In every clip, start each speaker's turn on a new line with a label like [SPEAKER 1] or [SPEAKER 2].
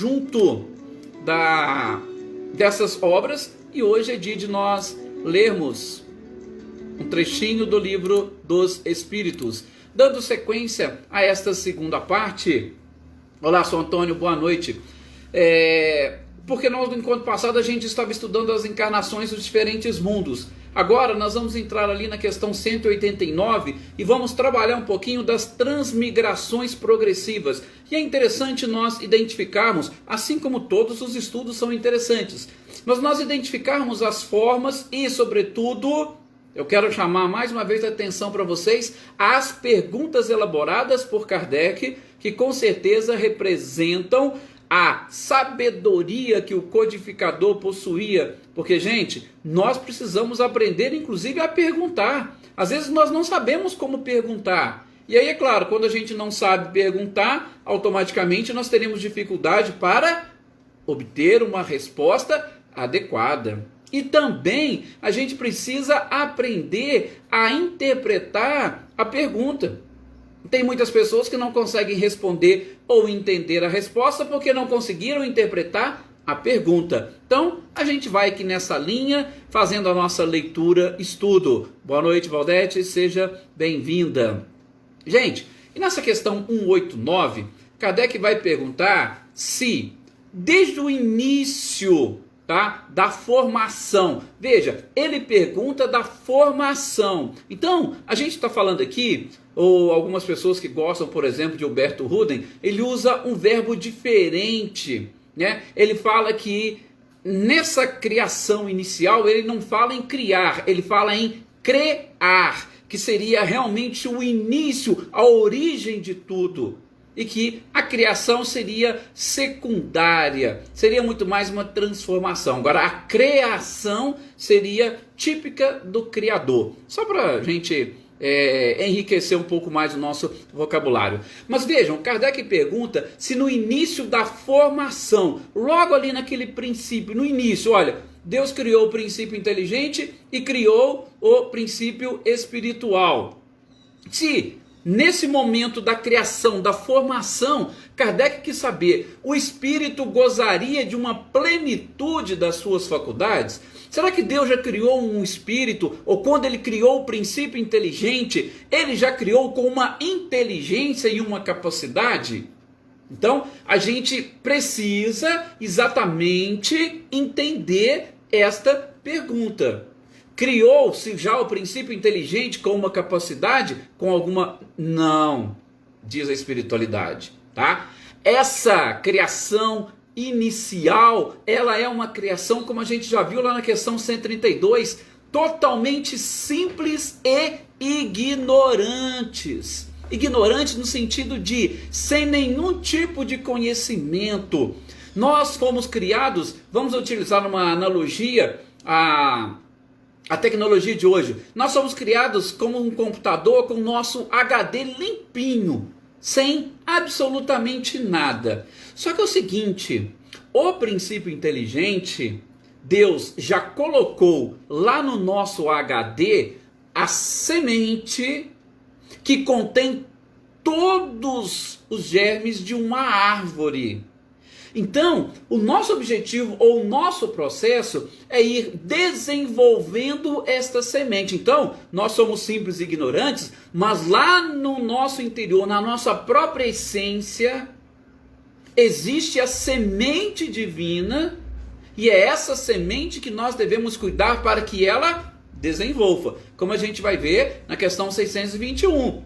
[SPEAKER 1] conjunto dessas obras, e hoje é dia de nós lermos um trechinho do livro dos Espíritos. Dando sequência a esta segunda parte. Olá, sou Antônio, boa noite. Porque no encontro passado a gente estava estudando as encarnações dos diferentes mundos. Agora nós vamos entrar ali na questão 189 e vamos trabalhar um pouquinho das transmigrações progressivas. E é interessante nós identificarmos, assim como todos os estudos são interessantes, mas nós identificarmos as formas e, sobretudo, eu quero chamar mais uma vez a atenção para vocês as perguntas elaboradas por Kardec, que com certeza representam a sabedoria que o codificador possuía. Porque, gente, nós precisamos aprender, inclusive, a perguntar. Às vezes nós não sabemos como perguntar. E aí, é claro, quando a gente não sabe perguntar, automaticamente nós teremos dificuldade para obter uma resposta adequada. E também a gente precisa aprender a interpretar a pergunta. Tem muitas pessoas que não conseguem responder ou entender a resposta porque não conseguiram interpretar a pergunta. Então, a gente vai aqui nessa linha, fazendo a nossa leitura, estudo. Boa noite, Valdete, seja bem-vinda. Gente, e nessa questão 189, Kardec vai perguntar se, desde o início da formação, veja, ele pergunta da formação. Então, a gente está falando aqui, ou algumas pessoas que gostam, por exemplo, de Humberto Ruden, ele usa um verbo diferente, né? Ele fala que nessa criação inicial, ele não fala em criar, ele fala em crear, que seria realmente o início, a origem de tudo. E que a criação seria secundária, seria muito mais uma transformação. Agora, a criação seria típica do Criador. Só para a gente enriquecer um pouco mais o nosso vocabulário. Mas vejam, Kardec pergunta se no início da formação, logo ali naquele princípio, no início, olha, Deus criou o princípio inteligente e criou o princípio espiritual. Se nesse momento da criação, da formação, Kardec quis saber, o espírito gozaria de uma plenitude das suas faculdades? Será que Deus já criou um espírito, ou quando ele criou o princípio inteligente, ele já criou com uma inteligência e uma capacidade? Então, a gente precisa exatamente entender esta pergunta. Criou-se já o princípio inteligente com uma capacidade? Com alguma? Não, diz a espiritualidade, tá? Essa criação inicial, ela é uma criação, como a gente já viu lá na questão 132, totalmente simples e ignorantes. Ignorantes no sentido de sem nenhum tipo de conhecimento. Nós fomos criados, vamos utilizar uma analogia, a tecnologia de hoje. Nós somos criados como um computador com o nosso HD limpinho, sem absolutamente nada. Só que é o seguinte, o princípio inteligente, Deus já colocou lá no nosso HD a semente que contém todos os germes de uma árvore. Então, o nosso objetivo ou o nosso processo é ir desenvolvendo esta semente. Então, nós somos simples e ignorantes, mas lá no nosso interior, na nossa própria essência, existe a semente divina, e é essa semente que nós devemos cuidar para que ela desenvolva. Como a gente vai ver na questão 621.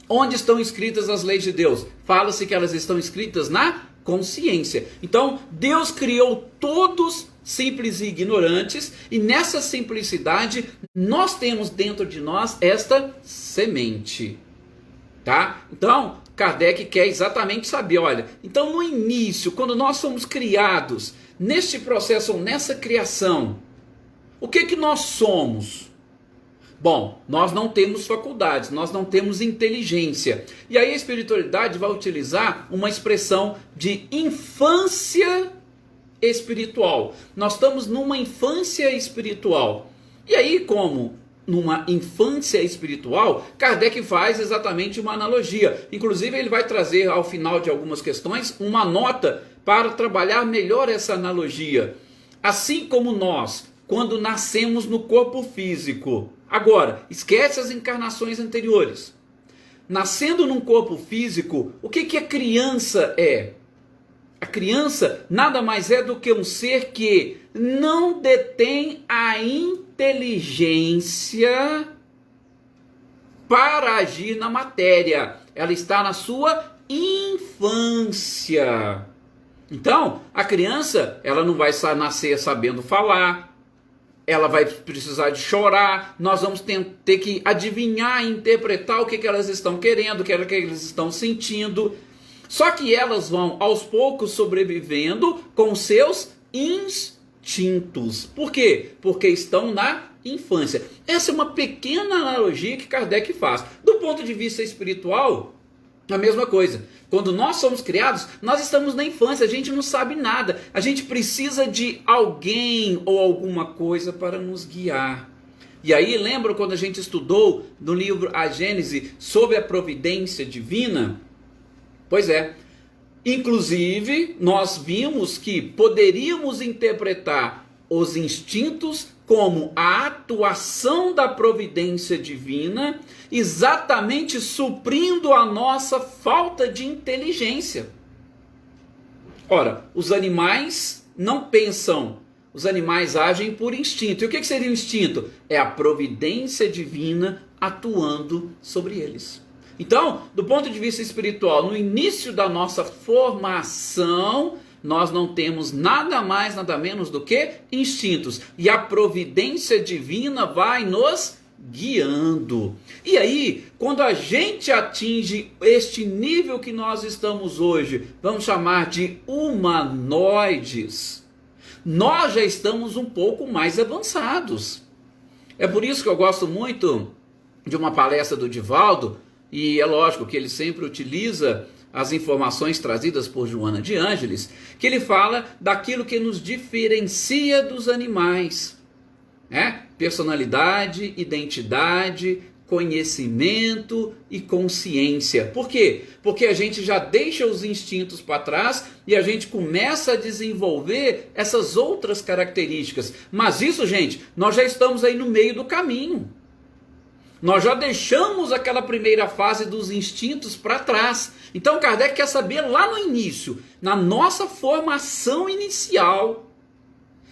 [SPEAKER 1] Onde estão escritas as leis de Deus? Fala-se que elas estão escritas na consciência. Então, Deus criou todos simples e ignorantes, e nessa simplicidade nós temos dentro de nós esta semente, tá? Então, Kardec quer exatamente saber, olha, então no início, quando nós somos criados, neste processo ou nessa criação, o que nós somos? Bom, nós não temos faculdades, nós não temos inteligência. E aí a espiritualidade vai utilizar uma expressão de infância espiritual. Nós estamos numa infância espiritual. E aí, como numa infância espiritual, Kardec faz exatamente uma analogia. Inclusive, ele vai trazer ao final de algumas questões uma nota para trabalhar melhor essa analogia. Assim como nós, quando nascemos no corpo físico, agora, esquece as encarnações anteriores. Nascendo num corpo físico, o que a criança é? A criança nada mais é do que um ser que não detém a inteligência para agir na matéria. Ela está na sua infância. Então, a criança, ela não vai nascer sabendo falar, ela vai precisar de chorar, nós vamos ter que adivinhar, interpretar o que elas estão querendo, o que elas estão sentindo. Só que elas vão, aos poucos, sobrevivendo com seus instintos. Por quê? Porque estão na infância. Essa é uma pequena analogia que Kardec faz. Do ponto de vista espiritual, a mesma coisa. Quando nós somos criados, nós estamos na infância, a gente não sabe nada. A gente precisa de alguém ou alguma coisa para nos guiar. E aí, lembra quando a gente estudou no livro A Gênese sobre a providência divina? Pois é. Inclusive, nós vimos que poderíamos interpretar os instintos como a atuação da providência divina, exatamente suprindo a nossa falta de inteligência. Ora, os animais não pensam, os animais agem por instinto. E o que seria o instinto? É a providência divina atuando sobre eles. Então, do ponto de vista espiritual, no início da nossa formação, nós não temos nada mais, nada menos do que instintos. E a providência divina vai nos guiando. E aí, quando a gente atinge este nível que nós estamos hoje, vamos chamar de humanoides, nós já estamos um pouco mais avançados. É por isso que eu gosto muito de uma palestra do Divaldo, e é lógico que ele sempre utiliza as informações trazidas por Joana de Ângeles, que ele fala daquilo que nos diferencia dos animais, né? Personalidade, identidade, conhecimento e consciência. Por quê? Porque a gente já deixa os instintos para trás e a gente começa a desenvolver essas outras características. Mas isso, gente, nós já estamos aí no meio do caminho. Nós já deixamos aquela primeira fase dos instintos para trás. Então Kardec quer saber lá no início, na nossa formação inicial,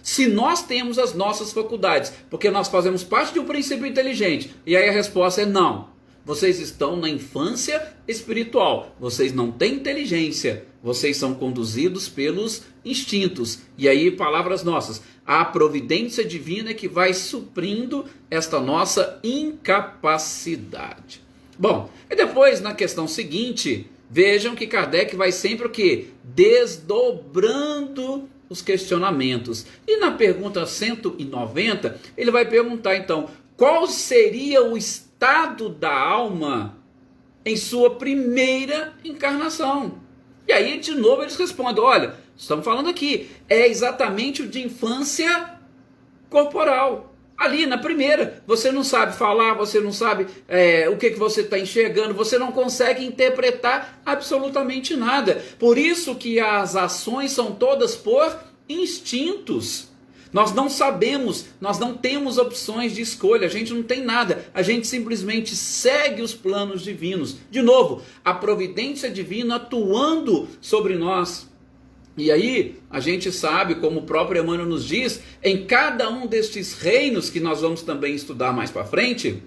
[SPEAKER 1] se nós temos as nossas faculdades, porque nós fazemos parte de um princípio inteligente. E aí a resposta é não. Vocês estão na infância espiritual, vocês não têm inteligência, vocês são conduzidos pelos instintos. E aí, palavras nossas, a providência divina é que vai suprindo esta nossa incapacidade. Bom, e depois na questão seguinte, vejam que Kardec vai sempre o quê? Desdobrando os questionamentos. E na pergunta 190, ele vai perguntar então, qual seria o estado da alma em sua primeira encarnação? E aí, de novo, eles respondem, olha, estamos falando aqui, é exatamente o de infância corporal. Ali, na primeira, você não sabe falar, você não sabe o que você está enxergando, você não consegue interpretar absolutamente nada. Por isso que as ações são todas por instintos. Nós não sabemos, nós não temos opções de escolha, a gente não tem nada, a gente simplesmente segue os planos divinos. De novo, a providência divina atuando sobre nós. E aí, a gente sabe, como o próprio Emmanuel nos diz, em cada um destes reinos, que nós vamos também estudar mais para frente,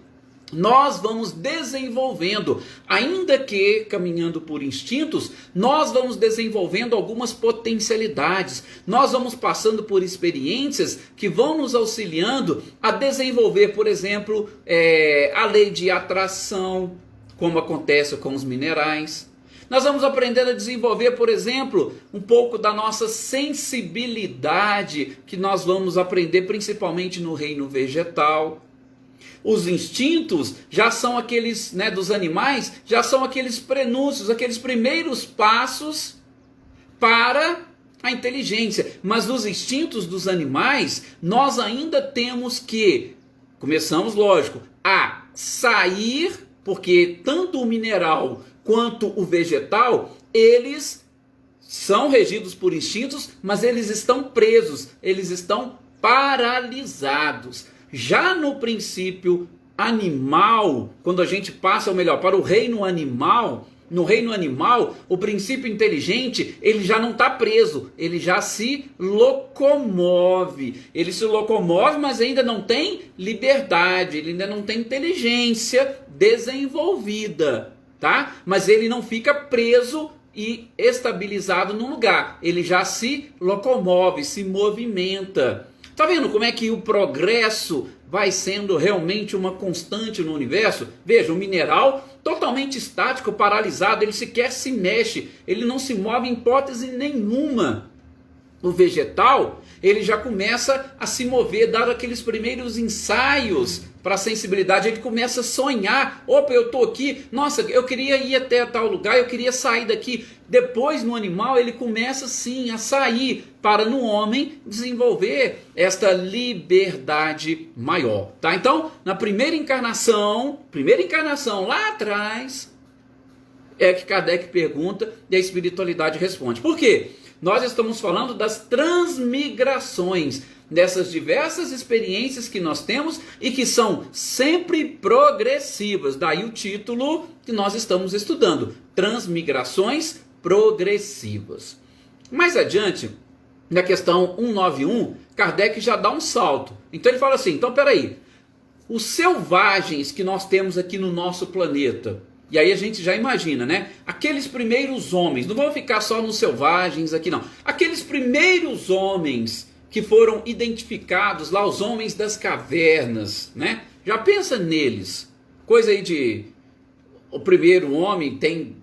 [SPEAKER 1] nós vamos desenvolvendo, ainda que caminhando por instintos, nós vamos desenvolvendo algumas potencialidades, nós vamos passando por experiências que vão nos auxiliando a desenvolver, por exemplo, a lei de atração, como acontece com os minerais. Nós vamos aprendendo a desenvolver, por exemplo, um pouco da nossa sensibilidade, que nós vamos aprender principalmente no reino vegetal. Os instintos já são aqueles, dos animais, já são aqueles prenúncios, aqueles primeiros passos para a inteligência. Mas nos instintos dos animais, nós ainda temos que, começamos, lógico, a sair, porque tanto o mineral quanto o vegetal, eles são regidos por instintos, mas eles estão presos, eles estão paralisados. Já no princípio animal, quando a gente passa, ou melhor, para o reino animal, no reino animal, o princípio inteligente, ele já não está preso, ele já se locomove. Ele se locomove, mas ainda não tem liberdade, ele ainda não tem inteligência desenvolvida, tá? Mas ele não fica preso e estabilizado num lugar. Ele já se locomove, se movimenta. Tá vendo como é que o progresso vai sendo realmente uma constante no universo? Veja, o mineral totalmente estático, paralisado, ele sequer se mexe, ele não se move em hipótese nenhuma. O vegetal, ele já começa a se mover, dado aqueles primeiros ensaios para a sensibilidade, ele começa a sonhar. Opa, eu estou aqui, nossa, eu queria ir até tal lugar, eu queria sair daqui. Depois, no animal, ele começa sim a sair, para no homem desenvolver esta liberdade maior. Tá? Então, na primeira encarnação lá atrás, é que Kardec pergunta e a espiritualidade responde. Por quê? Nós estamos falando das transmigrações, dessas diversas experiências que nós temos e que são sempre progressivas. Daí o título que nós estamos estudando, Transmigrações Progressivas. Mais adiante, na questão 191, Kardec já dá um salto. Então ele fala assim, então peraí, os selvagens que nós temos aqui no nosso planeta, e aí a gente já imagina, né? Aqueles primeiros homens, não vamos ficar só nos selvagens aqui não, aqueles primeiros homens que foram identificados lá, os homens das cavernas, né? Já pensa neles, coisa aí de, o primeiro homem tem,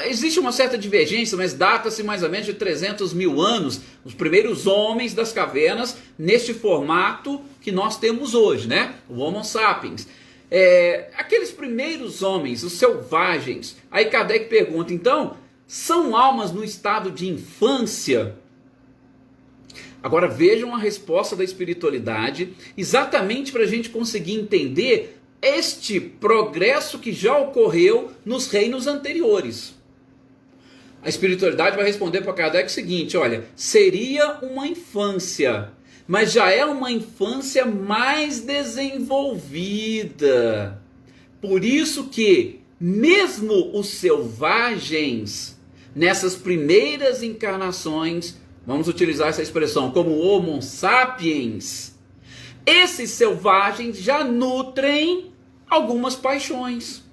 [SPEAKER 1] existe uma certa divergência, mas data-se mais ou menos de 300 mil anos, os primeiros homens das cavernas, neste formato que nós temos hoje, né? O Homo sapiens. Aqueles primeiros homens, os selvagens, aí Kardec pergunta, então, são almas no estado de infância? Agora vejam a resposta da espiritualidade, exatamente para a gente conseguir entender este progresso que já ocorreu nos reinos anteriores. A espiritualidade vai responder para Kardec o seguinte, olha, seria uma infância, mas já é uma infância mais desenvolvida. Por isso que, mesmo os selvagens, nessas primeiras encarnações, vamos utilizar essa expressão como Homo sapiens, esses selvagens já nutrem algumas paixões.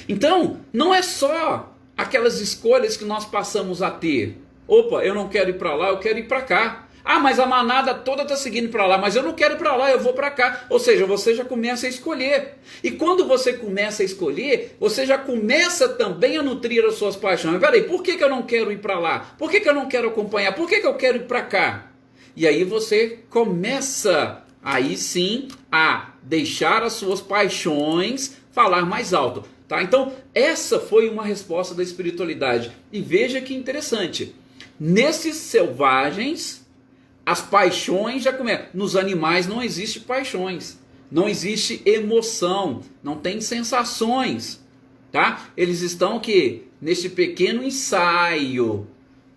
[SPEAKER 1] Então, não é só aquelas escolhas que nós passamos a ter. Opa, eu não quero ir para lá, eu quero ir para cá. Ah, mas a manada toda está seguindo para lá, mas eu não quero ir para lá, eu vou para cá. Ou seja, você já começa a escolher. E quando você começa a escolher, você já começa também a nutrir as suas paixões. Peraí, por que eu não quero ir para lá? Por que eu não quero acompanhar? Por que eu quero ir para cá? E aí você começa, aí sim, a deixar as suas paixões falar mais alto. Tá? Então, essa foi uma resposta da espiritualidade. E veja que interessante. Nesses selvagens, as paixões já começam. Nos animais não existe paixões, não existe emoção, não tem sensações, tá? Eles estão aqui neste pequeno ensaio.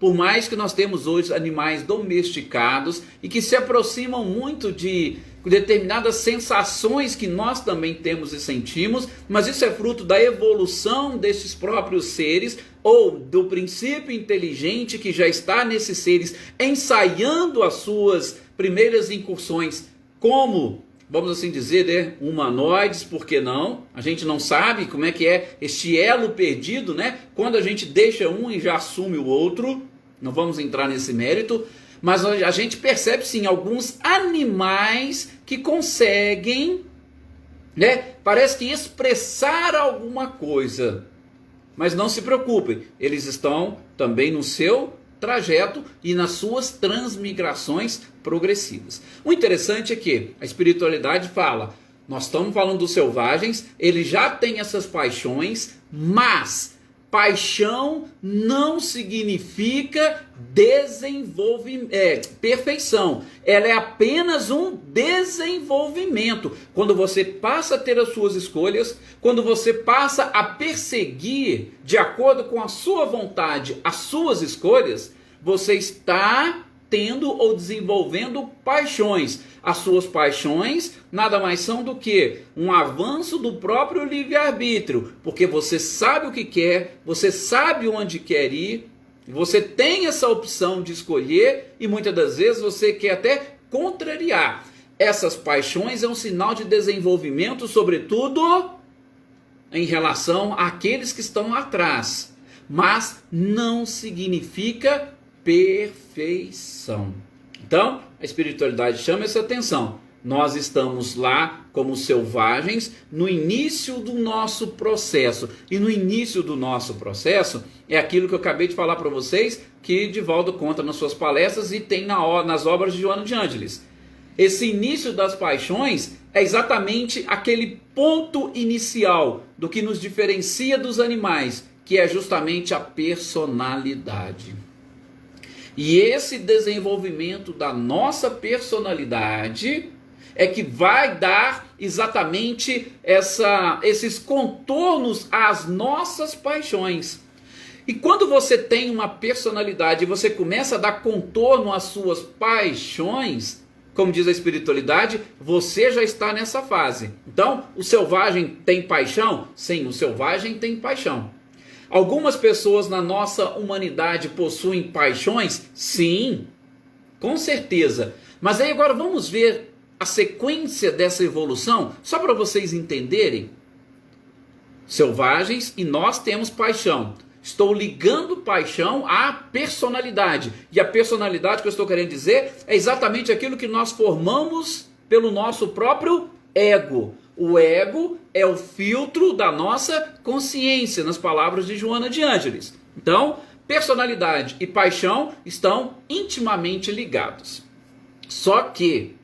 [SPEAKER 1] Por mais que nós temos hoje animais domesticados e que se aproximam muito de determinadas sensações que nós também temos e sentimos, mas isso é fruto da evolução desses próprios seres ou do princípio inteligente que já está nesses seres ensaiando as suas primeiras incursões como, vamos assim dizer, né, humanoides, por que não? A gente não sabe como é que é este elo perdido, né? Quando a gente deixa um e já assume o outro, não vamos entrar nesse mérito, mas a gente percebe sim alguns animais que conseguem, né, parece que expressar alguma coisa. Mas não se preocupem, eles estão também no seu trajeto e nas suas transmigrações progressivas. O interessante é que a espiritualidade fala, nós estamos falando dos selvagens, eles já têm essas paixões, mas paixão não significa perfeição. Ela é apenas um desenvolvimento. Quando você passa a ter as suas escolhas, quando você passa a perseguir de acordo com a sua vontade as suas escolhas, você está tendo ou desenvolvendo paixões. As suas paixões nada mais são do que um avanço do próprio livre-arbítrio, porque você sabe o que quer, você sabe onde quer ir, você tem essa opção de escolher e muitas das vezes você quer até contrariar. Essas paixões é um sinal de desenvolvimento, sobretudo em relação àqueles que estão atrás, mas não significa perfeição. Então, a espiritualidade chama essa atenção. Nós estamos lá como selvagens no início do nosso processo. E no início do nosso processo é aquilo que eu acabei de falar para vocês, que Divaldo conta nas suas palestras e tem nas obras de Joana de Ângeles. Esse início das paixões é exatamente aquele ponto inicial do que nos diferencia dos animais, que é justamente a personalidade. E esse desenvolvimento da nossa personalidade é que vai dar exatamente esses contornos às nossas paixões. E quando você tem uma personalidade e você começa a dar contorno às suas paixões, como diz a espiritualidade, você já está nessa fase. Então, o selvagem tem paixão? Sim, o selvagem tem paixão. Algumas pessoas na nossa humanidade possuem paixões? Sim, com certeza. Mas aí agora vamos ver a sequência dessa evolução, só para vocês entenderem. Selvagens e nós temos paixão. Estou ligando paixão à personalidade. E a personalidade que eu estou querendo dizer é exatamente aquilo que nós formamos pelo nosso próprio ego. O ego é o filtro da nossa consciência, nas palavras de Joana de Ângeles. Então, personalidade e paixão estão intimamente ligados. Só que,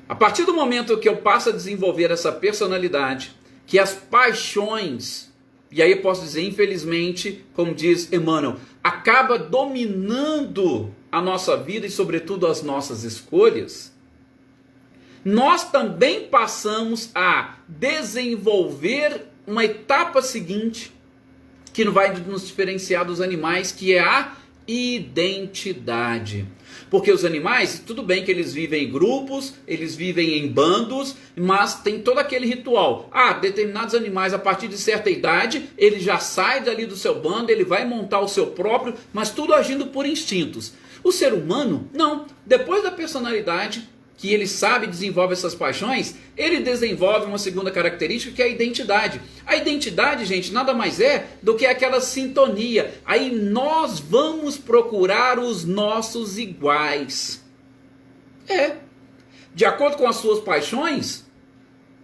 [SPEAKER 1] a partir do momento que eu passo a desenvolver essa personalidade, que as paixões, e aí eu posso dizer, infelizmente, como diz Emmanuel, acaba dominando a nossa vida e, sobretudo, as nossas escolhas, nós também passamos a desenvolver uma etapa seguinte, que vai nos diferenciar dos animais, que é a identidade. Porque os animais, tudo bem que eles vivem em grupos, eles vivem em bandos, mas tem todo aquele ritual. Determinados animais, a partir de certa idade, ele já sai dali do seu bando, ele vai montar o seu próprio, mas tudo agindo por instintos. O ser humano, não. Depois da personalidade, que ele sabe e desenvolve essas paixões, ele desenvolve uma segunda característica, que é a identidade. A identidade, gente, nada mais é do que aquela sintonia. Aí nós vamos procurar os nossos iguais. De acordo com as suas paixões,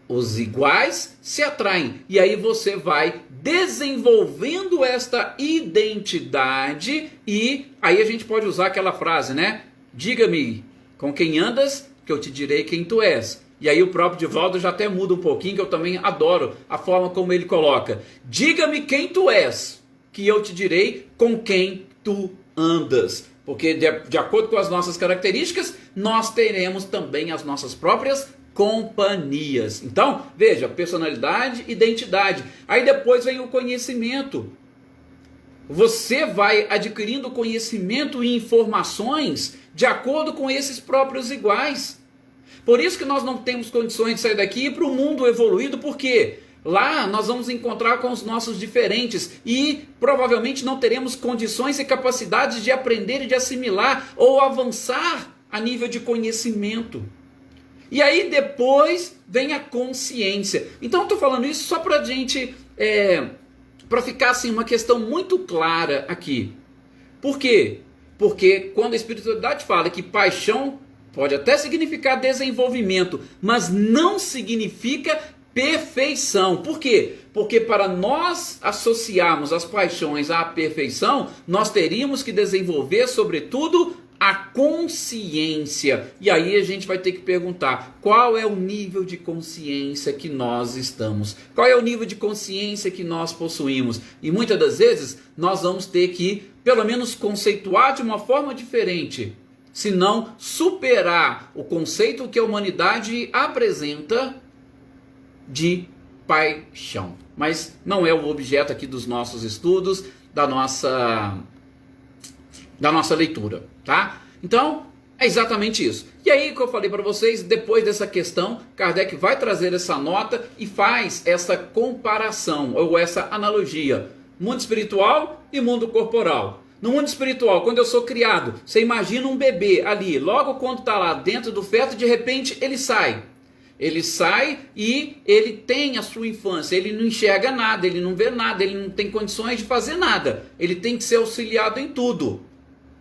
[SPEAKER 1] os iguais se atraem. E aí você vai desenvolvendo esta identidade e aí a gente pode usar aquela frase, né? Diga-me com quem andas, que eu te direi quem tu és. E aí o próprio Divaldo já até muda um pouquinho, que eu também adoro a forma como ele coloca. Diga-me quem tu és, que eu te direi com quem tu andas. Porque de acordo com as nossas características, nós teremos também as nossas próprias companhias. Então, veja, personalidade, identidade. Aí depois vem o conhecimento. Você vai adquirindo conhecimento e informações de acordo com esses próprios iguais. Por isso que nós não temos condições de sair daqui e ir para o mundo evoluído, porque lá nós vamos encontrar com os nossos diferentes e provavelmente não teremos condições e capacidades de aprender e de assimilar ou avançar a nível de conhecimento. E aí depois vem a consciência. Então eu estou falando isso só para a gente, para ficar assim uma questão muito clara aqui. Por quê? Porque quando a espiritualidade fala que paixão pode até significar desenvolvimento, mas não significa perfeição. Por quê? Porque para nós associarmos as paixões à perfeição, nós teríamos que desenvolver, sobretudo, a consciência. E aí a gente vai ter que perguntar, qual é o nível de consciência que nós estamos? Qual é o nível de consciência que nós possuímos? E muitas das vezes nós vamos ter que pelo menos conceituar de uma forma diferente, se não superar o conceito que a humanidade apresenta de paixão. Mas não é o objeto aqui dos nossos estudos, da nossa leitura, tá? Então, é exatamente isso. E aí, que eu falei para vocês, depois dessa questão, Kardec vai trazer essa nota e faz essa comparação, ou essa analogia, mundo espiritual e mundo corporal. No mundo espiritual, quando eu sou criado, você imagina um bebê ali, logo quando está lá dentro do feto, de repente ele sai. Ele sai e ele tem a sua infância, ele não enxerga nada, ele não vê nada, ele não tem condições de fazer nada. Ele tem que ser auxiliado em tudo.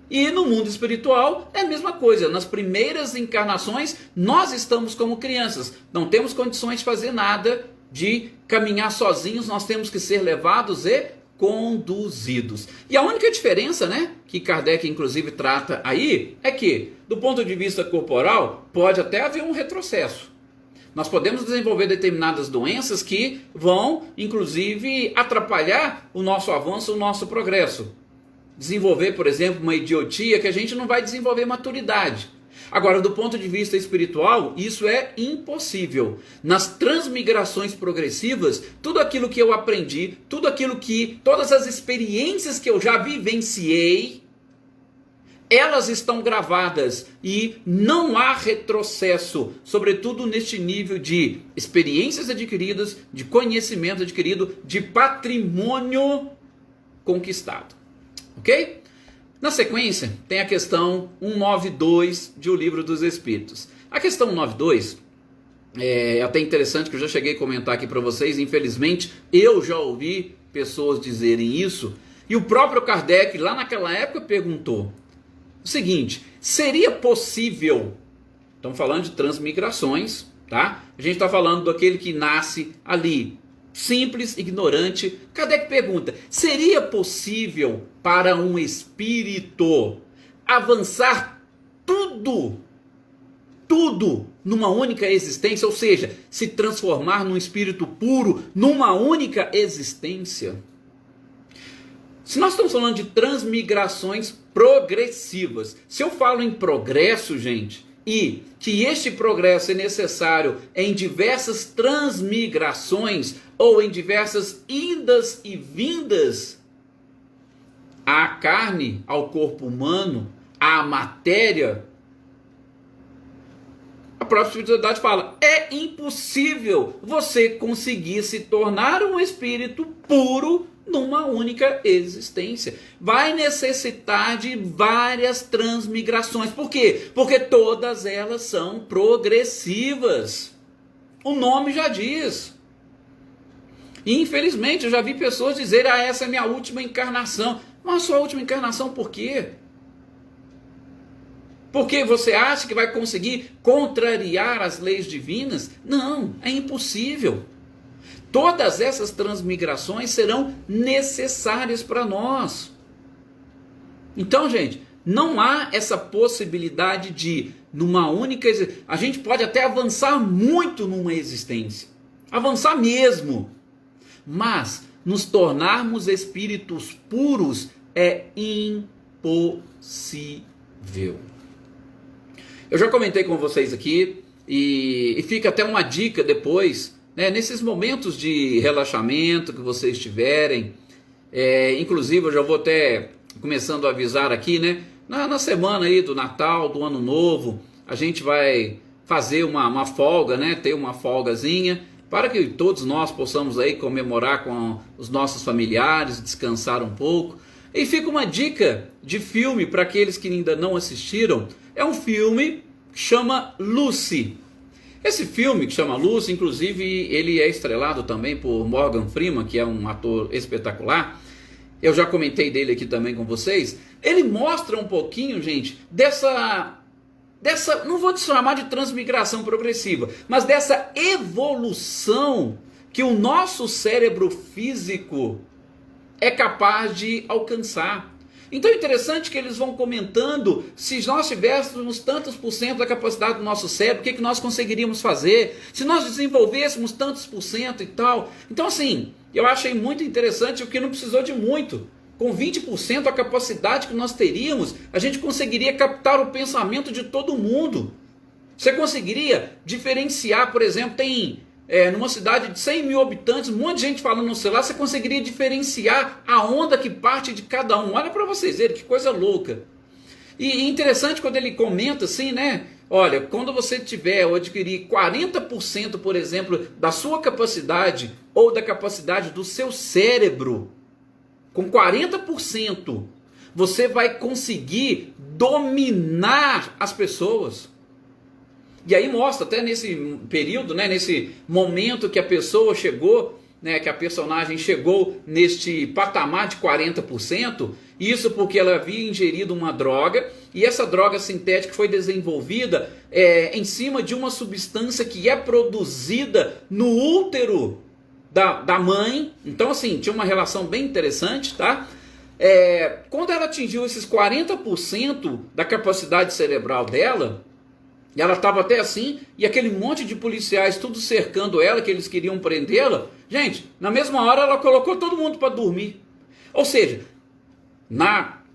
[SPEAKER 1] E no mundo espiritual é a mesma coisa. Nas primeiras encarnações, nós estamos como crianças. Não temos condições de fazer nada, de caminhar sozinhos, nós temos que ser levados e conduzidos. E a única diferença, né, que Kardec inclusive trata aí, é que, do ponto de vista corporal, pode até haver um retrocesso. Nós podemos desenvolver determinadas doenças que vão, inclusive, atrapalhar o nosso avanço, o nosso progresso. Desenvolver, por exemplo, uma idiotia que a gente não vai desenvolver maturidade. Agora, do ponto de vista espiritual, isso é impossível. Nas transmigrações progressivas, tudo aquilo que eu aprendi, todas as experiências que eu já vivenciei, elas estão gravadas e não há retrocesso, sobretudo neste nível de experiências adquiridas, de conhecimento adquirido, de patrimônio conquistado. Ok? Na sequência, tem a questão 192 de O Livro dos Espíritos. A questão 192 é até interessante, que eu já cheguei a comentar aqui para vocês. Infelizmente, eu já ouvi pessoas dizerem isso, e o próprio Kardec, lá naquela época, perguntou o seguinte: seria possível, estamos falando de transmigrações, tá? A gente está falando daquele que nasce ali, simples, ignorante. Kardec pergunta: seria possível para um espírito avançar tudo numa única existência, ou seja, se transformar num espírito puro numa única existência? Se nós estamos falando de transmigrações progressivas, se eu falo em progresso, gente, e que este progresso é necessário em diversas transmigrações ou em diversas idas e vindas à carne, ao corpo humano, à matéria, a própria espiritualidade fala: é impossível você conseguir se tornar um espírito puro numa única existência. Vai necessitar de várias transmigrações. Por quê? Porque todas elas são progressivas. O nome já diz. E infelizmente eu já vi pessoas dizerem: essa é minha última encarnação. Mas a sua última encarnação por quê? Porque você acha que vai conseguir contrariar as leis divinas? Não, é impossível. Todas essas transmigrações serão necessárias para nós. Então, gente, não há essa possibilidade de, numa única existência, a gente pode até avançar muito numa existência, avançar mesmo, mas nos tornarmos espíritos puros é impossível. Eu já comentei com vocês aqui, e fica até uma dica depois, né, nesses momentos de relaxamento que vocês tiverem, inclusive eu já vou até começando a avisar aqui, né, na semana aí do Natal, do Ano Novo, a gente vai fazer uma folga, né, ter uma folgazinha, para que todos nós possamos aí comemorar com os nossos familiares, descansar um pouco. E fica uma dica de filme para aqueles que ainda não assistiram. É um filme que chama Lucy. Esse filme que chama Lucy, inclusive, ele é estrelado também por Morgan Freeman, que é um ator espetacular. Eu já comentei dele aqui também com vocês. Ele mostra um pouquinho, gente, dessa, não vou chamar de transmigração progressiva, mas dessa evolução que o nosso cérebro físico é capaz de alcançar. Então é interessante que eles vão comentando, se nós tivéssemos tantos por cento da capacidade do nosso cérebro, o que nós conseguiríamos fazer? Se nós desenvolvêssemos tantos por cento e tal. Então assim, eu achei muito interessante, porque não precisou de muito com 20% a capacidade que nós teríamos, a gente conseguiria captar o pensamento de todo mundo. Você conseguiria diferenciar, por exemplo, tem numa cidade de 100 mil habitantes, um monte de gente falando no celular, você conseguiria diferenciar a onda que parte de cada um. Olha para vocês verem, que coisa louca. E interessante quando ele comenta assim, né? Olha, quando você tiver ou adquirir 40%, por exemplo, da sua capacidade ou da capacidade do seu cérebro, com 40%, você vai conseguir dominar as pessoas. E aí mostra até nesse período, né, nesse momento que a pessoa chegou, né, que a personagem chegou neste patamar de 40%, isso porque ela havia ingerido uma droga, e essa droga sintética foi desenvolvida em cima de uma substância que é produzida no útero da mãe. Então assim, tinha uma relação bem interessante, tá? Quando ela atingiu esses 40% da capacidade cerebral dela, e ela estava até assim, e aquele monte de policiais tudo cercando ela, que eles queriam prendê-la. Gente, na mesma hora ela colocou todo mundo para dormir. Ou seja,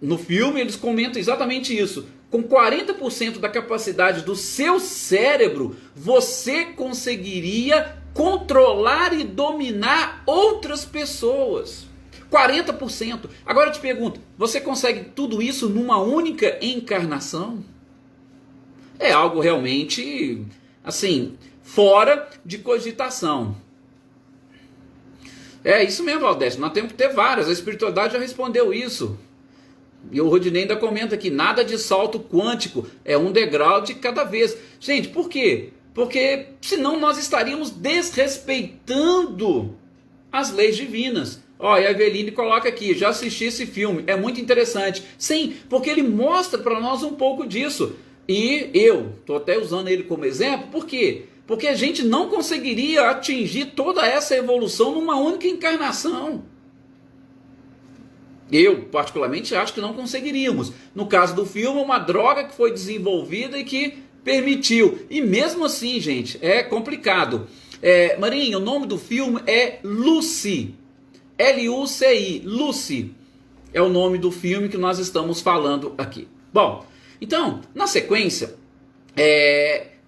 [SPEAKER 1] no filme eles comentam exatamente isso. Com 40% da capacidade do seu cérebro, você conseguiria controlar e dominar outras pessoas. 40%. Agora eu te pergunto, você consegue tudo isso numa única encarnação? É algo realmente, assim, fora de cogitação. É isso mesmo, Valdécio, nós temos que ter várias, a espiritualidade já respondeu isso. E o Rodinei ainda comenta aqui, nada de salto quântico, é um degrau de cada vez. Gente, por quê? Porque senão nós estaríamos desrespeitando as leis divinas. Ó, e a Eveline coloca aqui, já assisti esse filme, é muito interessante. Sim, porque ele mostra para nós um pouco disso. E eu estou até usando ele como exemplo, por quê? Porque a gente não conseguiria atingir toda essa evolução numa única encarnação. Eu, particularmente, acho que não conseguiríamos. No caso do filme, uma droga que foi desenvolvida e que permitiu. E mesmo assim, gente, é complicado. Marinho, o nome do filme é Lucy. L-U-C-I. Lucy é o nome do filme que nós estamos falando aqui. Bom, então, na sequência,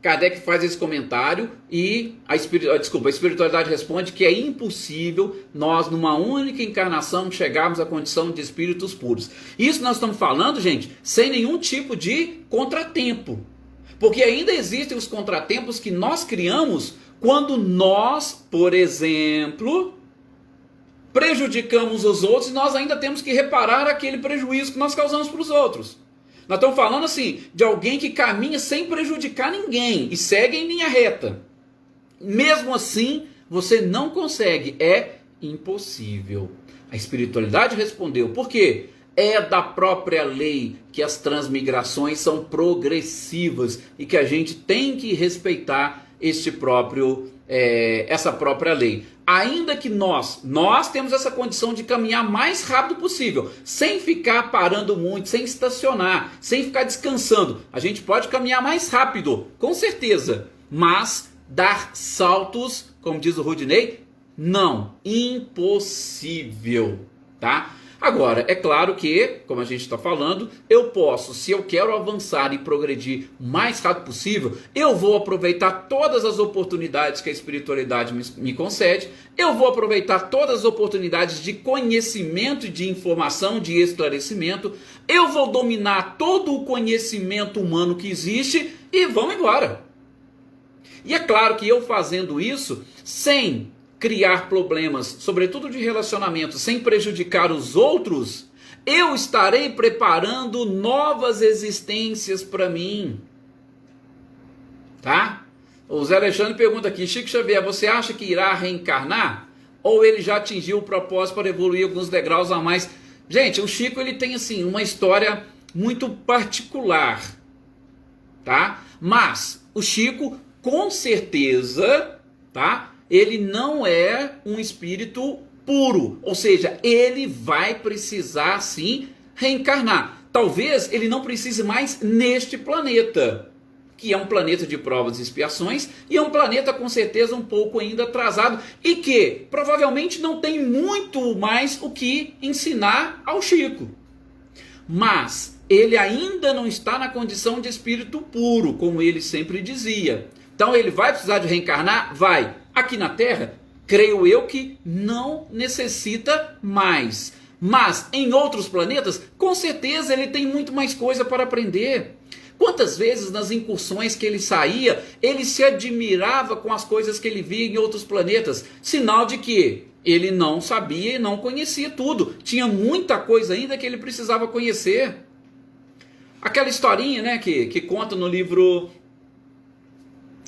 [SPEAKER 1] Kardec faz esse comentário e a espiritualidade responde que é impossível nós, numa única encarnação, chegarmos à condição de espíritos puros. Isso nós estamos falando, gente, sem nenhum tipo de contratempo. Porque ainda existem os contratempos que nós criamos quando nós, por exemplo, prejudicamos os outros e nós ainda temos que reparar aquele prejuízo que nós causamos para os outros. Nós estamos falando assim, de alguém que caminha sem prejudicar ninguém e segue em linha reta. Mesmo assim, você não consegue, é impossível. A espiritualidade respondeu, por quê? É da própria lei que as transmigrações são progressivas e que a gente tem que respeitar essa própria lei. Ainda que nós temos essa condição de caminhar mais rápido possível, sem ficar parando muito, sem estacionar, sem ficar descansando. A gente pode caminhar mais rápido, com certeza, mas dar saltos, como diz o Rodinei, não, impossível, tá? Agora, é claro que, como a gente está falando, eu posso, se eu quero avançar e progredir o mais rápido possível, eu vou aproveitar todas as oportunidades que a espiritualidade me concede, eu vou aproveitar todas as oportunidades de conhecimento, de informação, de esclarecimento, eu vou dominar todo o conhecimento humano que existe e vamos embora. E é claro que eu fazendo isso, sem criar problemas, sobretudo de relacionamento, sem prejudicar os outros, eu estarei preparando novas existências para mim. Tá? O Zé Alexandre pergunta aqui, Chico Xavier, você acha que irá reencarnar? Ou ele já atingiu o propósito para evoluir alguns degraus a mais? Gente, o Chico ele tem assim uma história muito particular, tá? Mas o Chico, com certeza, tá? Ele não é um espírito puro, ou seja, ele vai precisar sim reencarnar. Talvez ele não precise mais neste planeta. que é um planeta de provas e expiações, e é um planeta com certeza um pouco ainda atrasado, e que provavelmente não tem muito mais o que ensinar ao Chico. Mas ele ainda não está na condição de espírito puro, como ele sempre dizia. Então ele vai precisar de reencarnar? Vai. Aqui na Terra, creio eu que não necessita mais. Mas em outros planetas, com certeza ele tem muito mais coisa para aprender. Quantas vezes nas incursões que ele saía, ele se admirava com as coisas que ele via em outros planetas, sinal de que ele não sabia e não conhecia tudo, tinha muita coisa ainda que ele precisava conhecer. Aquela historinha, né, que conta no livro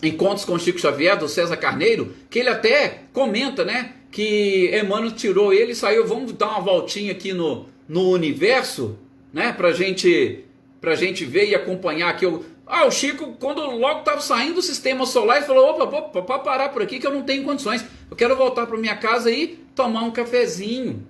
[SPEAKER 1] Encontros com Chico Xavier, do César Carneiro, que ele até comenta, né, que Emmanuel tirou ele e saiu, vamos dar uma voltinha aqui no universo, né, pra gente ver e acompanhar aqui. O Chico, quando logo estava saindo do sistema solar, ele falou, opa, pode parar por aqui que eu não tenho condições, eu quero voltar para minha casa e tomar um cafezinho.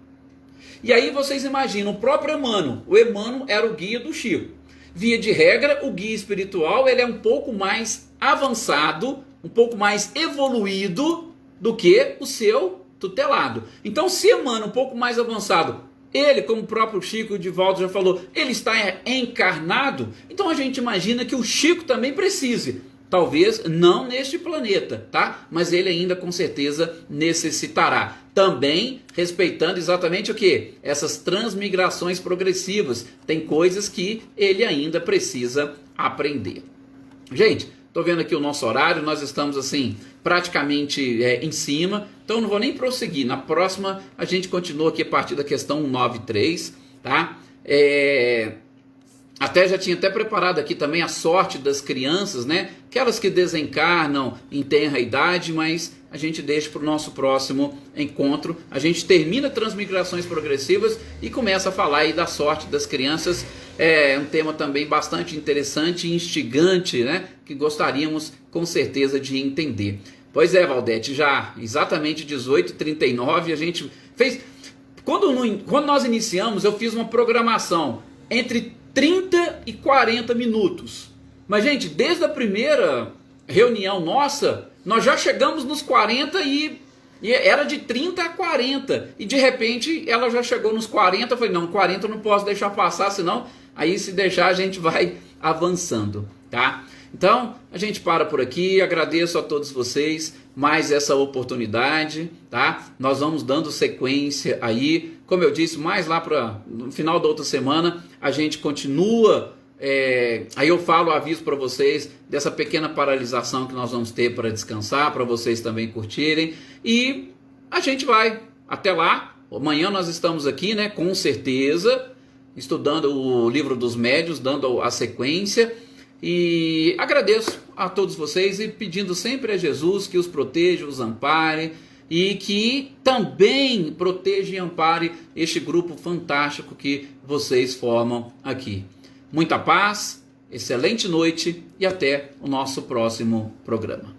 [SPEAKER 1] E aí vocês imaginam, o próprio Emmanuel, o Emmanuel era o guia do Chico. Via de regra, o guia espiritual ele é um pouco mais avançado, um pouco mais evoluído do que o seu tutelado. Então, se Emmanuel um pouco mais avançado, ele, como o próprio Chico Divaldo já falou, ele está encarnado, então a gente imagina que o Chico também precise. Talvez não neste planeta, tá? Mas ele ainda com certeza necessitará. Também respeitando exatamente o quê? Essas transmigrações progressivas. Tem coisas que ele ainda precisa aprender. Gente, tô vendo aqui o nosso horário, nós estamos assim praticamente em cima, então não vou nem prosseguir. Na próxima a gente continua aqui a partir da questão 193, tá? Até já tinha até preparado aqui também a sorte das crianças, né? Aquelas que desencarnam em tenra idade, mas a gente deixa para o nosso próximo encontro. A gente termina transmigrações progressivas e começa a falar aí da sorte das crianças. É um tema também bastante interessante e instigante, né? Que gostaríamos com certeza de entender. Pois é, Valdete, já exatamente 18h39 a gente fez... Quando nós iniciamos, eu fiz uma programação entre 30 e 40 minutos. Mas, gente, desde a primeira reunião nossa, nós já chegamos nos 40 e era de 30 a 40. E de repente ela já chegou nos 40. Eu falei, não, 40 eu não posso deixar passar, senão aí se deixar a gente vai avançando, tá? Então, a gente para por aqui, agradeço a todos vocês mais essa oportunidade, tá? Nós vamos dando sequência aí, como eu disse, mais lá para no final da outra semana, a gente continua, aí eu falo, aviso para vocês dessa pequena paralisação que nós vamos ter para descansar, para vocês também curtirem, e a gente vai, até lá, amanhã nós estamos aqui, né, com certeza, estudando o livro dos médiuns, dando a sequência. E agradeço a todos vocês e pedindo sempre a Jesus que os proteja, os ampare e que também proteja e ampare este grupo fantástico que vocês formam aqui. Muita paz, excelente noite e até o nosso próximo programa.